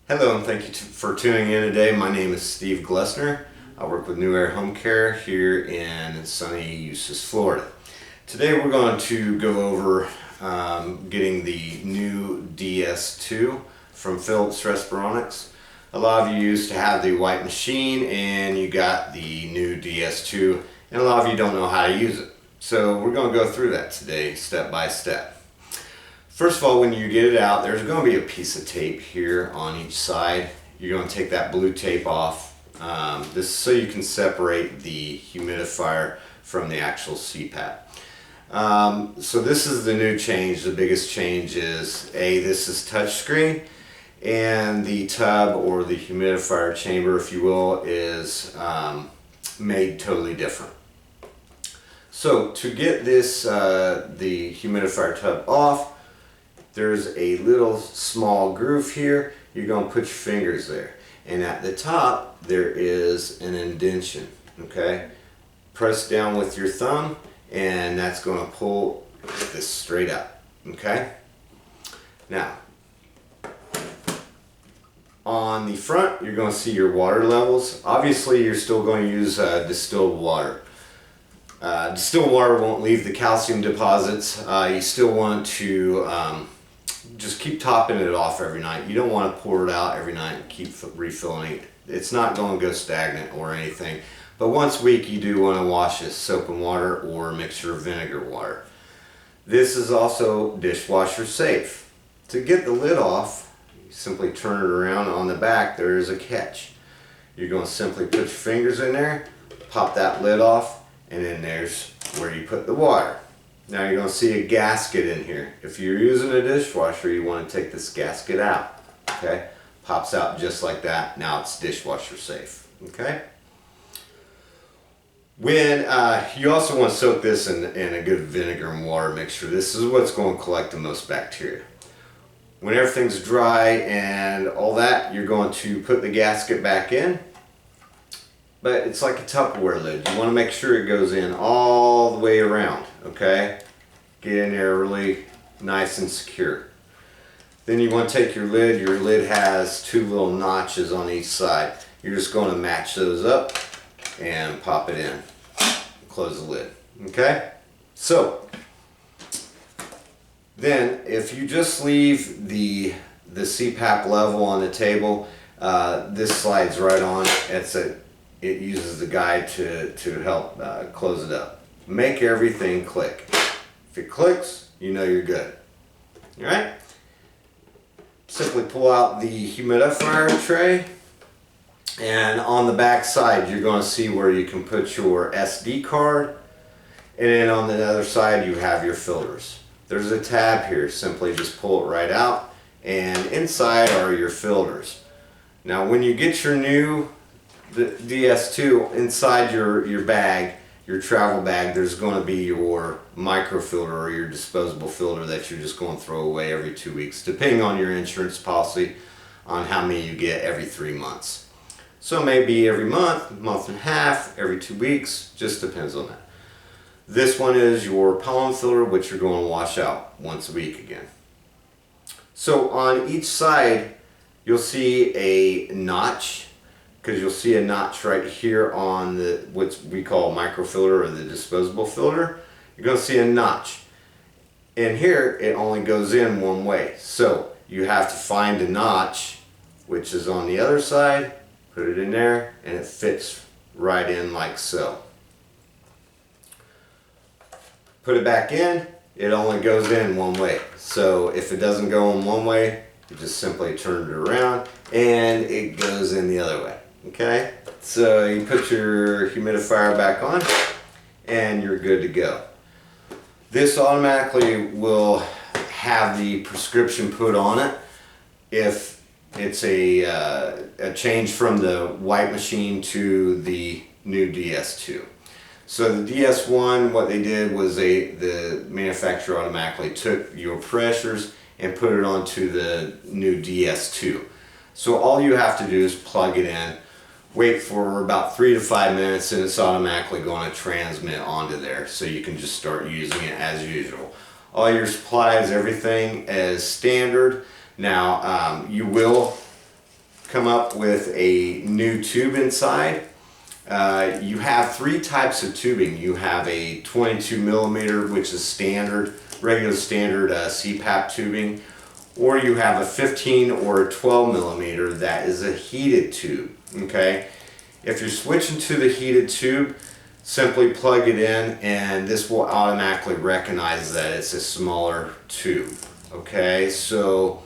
Hello and thank you for tuning in today. My name is Steve Glessner. I work with New Air Home Care here in sunny Eustis, Florida. Today we're going to go over getting the new DS2 from Philips Respironics. A lot of you used to have the white machine and you got the new DS2, and a lot of you don't know how to use it. So we're going to go through that today step by step. First of all, when you get it out, there's going to be a piece of tape here on each side. You're going to take that blue tape off. This so you can separate the humidifier from the actual CPAP. So this is the new change. The biggest change is this is touchscreen, and the tub or the humidifier chamber, if you will, is made totally different. So to get this the humidifier tub off, there's a little small groove here. You're going to put your fingers there, and at the top there is an indentation. Okay, press down with your thumb and that's going to pull this straight up. Okay, now on the front you're going to see your water levels. Obviously you're still going to use distilled water. Distilled water won't leave the calcium deposits. You still want to just keep topping it off every night. You don't want to pour it out every night and keep refilling it. It's not going to go stagnant or anything. But once a week you do want to wash it soap and water or a mixture of vinegar water. This is also dishwasher safe. To get the lid off, you simply turn it around. On the back there is a catch. You're going to simply put your fingers in there, pop that lid off, and then there's where you put the water. Now you're going to see a gasket in here. If you're using a dishwasher, you want to take this gasket out. Okay, pops out just like that. Now it's dishwasher safe. Okay. When you also want to soak this in a good vinegar and water mixture. This is what's going to collect the most bacteria. When everything's dry and all that, you're going to put the gasket back in. But it's like a Tupperware lid. You want to make sure it goes in all the way around, okay? Get in there really nice and secure. Then you want to take your lid. Your lid has two little notches on each side. You're just going to match those up and pop it in. Close the lid, okay? So, then if you just leave the CPAP level on the table, this slides right on. It uses the guide to help close it up. Make everything click. If it clicks, you know you're good. Alright? Simply pull out the humidifier tray, and on the back side you're going to see where you can put your SD card, and then on the other side you have your filters. There's a tab here. Simply just pull it right out, and inside are your filters. Now when you get your new DS2, inside your bag, your travel bag, there's going to be your microfilter or your disposable filter that you're just going to throw away every 2 weeks, depending on your insurance policy on how many you get every 3 months. So maybe every month, month and a half, every 2 weeks, just depends on that. This one is your pollen filter, which you're going to wash out once a week again. So on each side you'll see a notch, because you'll see a notch right here on what we call microfilter or the disposable filter. You're going to see a notch. And here it only goes in one way. So you have to find a notch, which is on the other side, put it in there, and it fits right in like so. Put it back in, it only goes in one way. So if it doesn't go in one way, you just simply turn it around and it goes in the other way. Okay, so you put your humidifier back on and you're good to go. This automatically will have the prescription put on it if it's a change from the white machine to the new DS2. So the DS1, what they did was the manufacturer automatically took your pressures and put it onto the new DS2. So all you have to do is plug it in, wait for about 3 to 5 minutes, and it's automatically going to transmit onto there, so you can just start using it as usual. All your supplies, everything is standard. Now you will come up with a new tube inside. You have three types of tubing. You have a 22 millimeter, which is standard, regular standard CPAP tubing, or you have a 15 or a 12 millimeter that is a heated tube. Okay, if you're switching to the heated tube, simply plug it in and this will automatically recognize that it's a smaller tube. Okay, so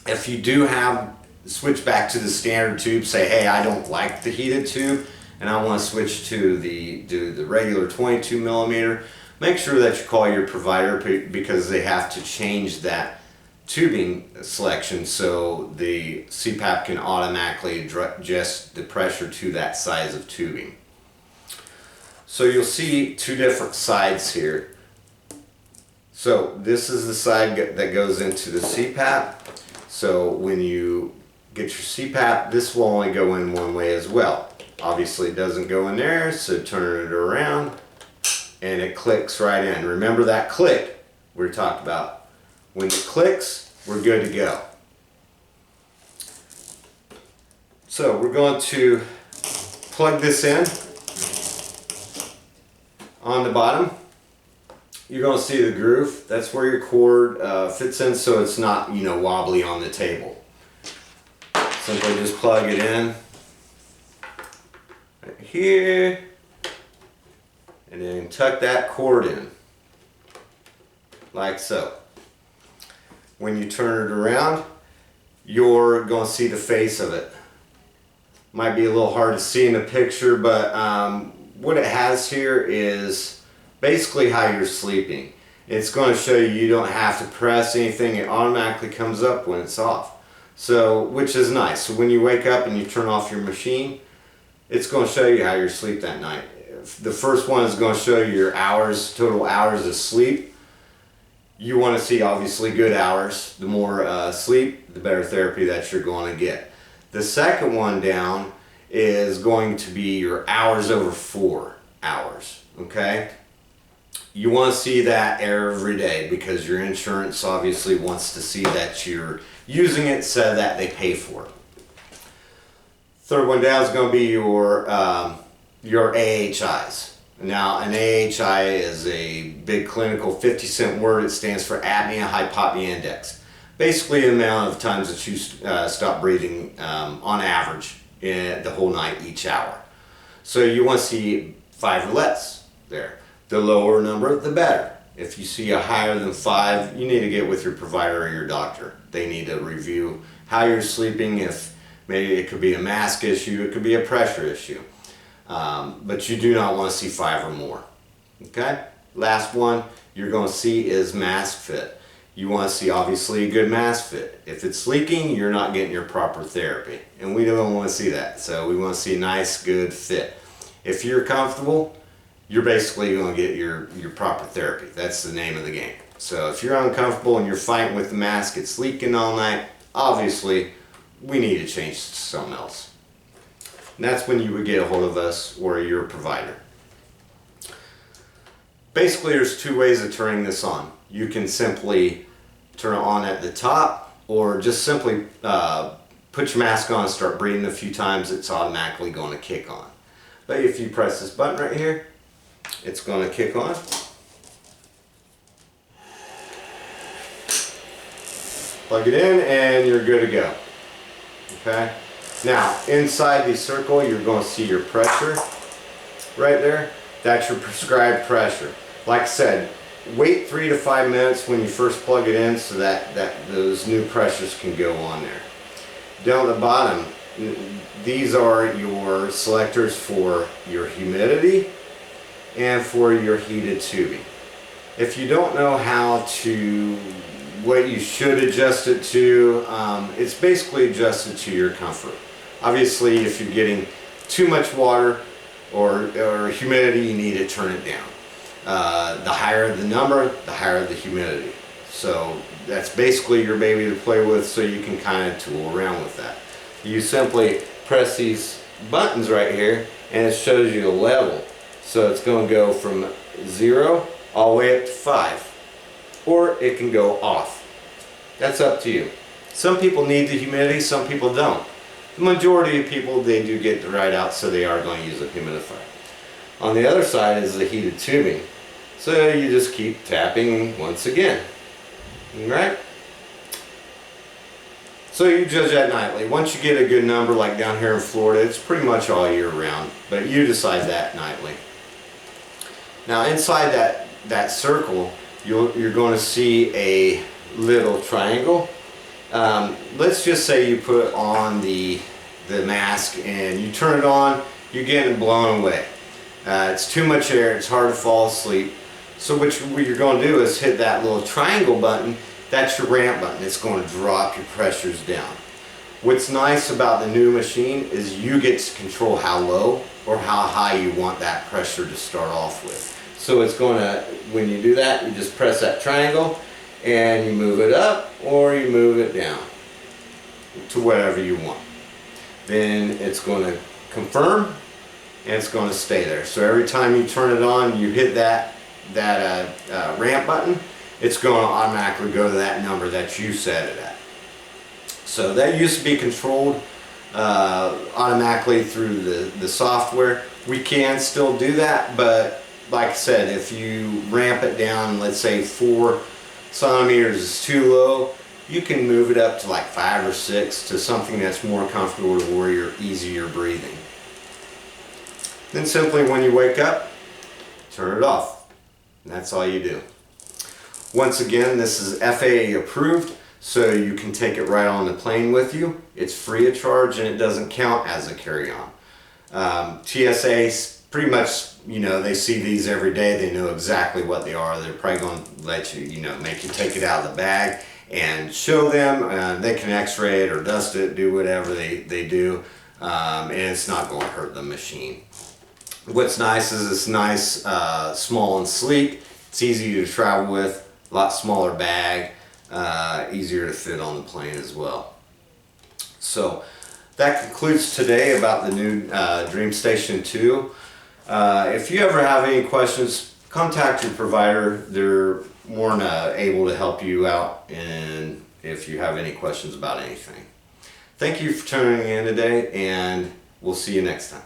if you do have switch back to the standard tube, say, hey, I don't like the heated tube and I want to switch to the regular 22 millimeter, make sure that you call your provider, because they have to change that tubing selection so the CPAP can automatically adjust the pressure to that size of tubing. So you'll see two different sides here. So this is the side that goes into the CPAP. So when you get your CPAP, this will only go in one way as well. Obviously it doesn't go in there, so turn it around and it clicks right in. Remember that click we talked about. When it clicks, we're good to go. So we're going to plug this in. On the bottom, you're going to see the groove. That's where your cord fits in, so it's not, wobbly on the table. Simply just plug it in right here, and then tuck that cord in, like so. When you turn it around, you're going to see the face of it. Might be a little hard to see in the picture, but what it has here is basically how you're sleeping. It's going to show you don't have to press anything. It automatically comes up when it's off. So, which is nice. So when you wake up and you turn off your machine, it's going to show you how you sleep that night. The first one is going to show you your hours, total hours of sleep. You want to see obviously good hours. The more sleep, the better therapy that you're going to get. The second one down is going to be your hours over 4 hours. Okay, you want to see that every day because your insurance obviously wants to see that you're using it so that they pay for it. Third one down is going to be your AHIs. Now, an AHI is a big clinical 50-cent word. It stands for apnea hypopnea index. Basically the amount of times that you stop breathing on average in the whole night, each hour. So you want to see 5 or less there. The lower number, the better. If you see a higher than 5, you need to get with your provider or your doctor. They need to review how you're sleeping. If maybe it could be a mask issue, it could be a pressure issue. But you do not want to see 5 or more. Okay? Last one you're going to see is mask fit. You want to see obviously a good mask fit. If it's leaking, you're not getting your proper therapy. And we don't want to see that. So we want to see a nice, good fit. If you're comfortable, you're basically going to get your proper therapy. That's the name of the game. So if you're uncomfortable and you're fighting with the mask, it's leaking all night, obviously we need to change to something else. And that's when you would get a hold of us or your provider. Basically there's 2 ways of turning this on. You can simply turn it on at the top, or just simply put your mask on and start breathing a few times. It's automatically going to kick on. But if you press this button right here, it's going to kick on. Plug it in and you're good to go. Okay. Now inside the circle you're going to see your pressure right there. That's your prescribed pressure. Like I said, wait 3 to 5 minutes when you first plug it in so that those new pressures can go on there. Down at the bottom, these are your selectors for your humidity and for your heated tubing. If you don't know what you should adjust it to, it's basically adjusted to your comfort. Obviously if you're getting too much water or humidity, you need to turn it down. The higher the number, the higher the humidity. So that's basically your baby to play with, so you can kind of tool around with that. You simply press these buttons right here and it shows you a level. So it's going to go from 0 all the way up to 5. Or it can go off. That's up to you. Some people need the humidity, some people don't. The majority of people, they do get the right out, so they are going to use a humidifier. On the other side is the heated tubing. So you just keep tapping once again, right? So you judge that nightly. Once you get a good number, like down here in Florida, it's pretty much all year round, but you decide that nightly. Now inside that circle, you're going to see a little triangle. Let's just say you put on the mask and you turn it on, you're getting blown away. It's too much air, it's hard to fall asleep. So what you're going to do is hit that little triangle button. That's your ramp button. It's going to drop your pressures down. What's nice about the new machine is you get to control how low or how high you want that pressure to start off with. So it's going to, when you do that, you just press that triangle and you move it up or you move it down to whatever you want. Then it's going to confirm and it's going to stay there. So every time you turn it on, you hit that ramp button, it's going to automatically go to that number that you set it at. So that used to be controlled automatically through the software. We can still do that, but like I said, if you ramp it down, let's say 4 centimeters is too low, you can move it up to like 5 or 6 to something that's more comfortable to where you're easier breathing. Then simply when you wake up, turn it off. And that's all you do. Once again, this is FAA approved, so you can take it right on the plane with you. It's free of charge and it doesn't count as a carry-on. TSA pretty much, you know, they see these every day. They know exactly what they are. They're probably going to let you, you know, make you take it out of the bag and show them. They can x-ray it or dust it, do whatever they do, and it's not going to hurt the machine. What's nice is it's nice, small and sleek. It's easy to travel with, a lot smaller bag, easier to fit on the plane as well. So that concludes today about the new DreamStation 2. If you ever have any questions, contact your provider. They're more than able to help you out, and if you have any questions about anything. Thank you for tuning in today, and we'll see you next time.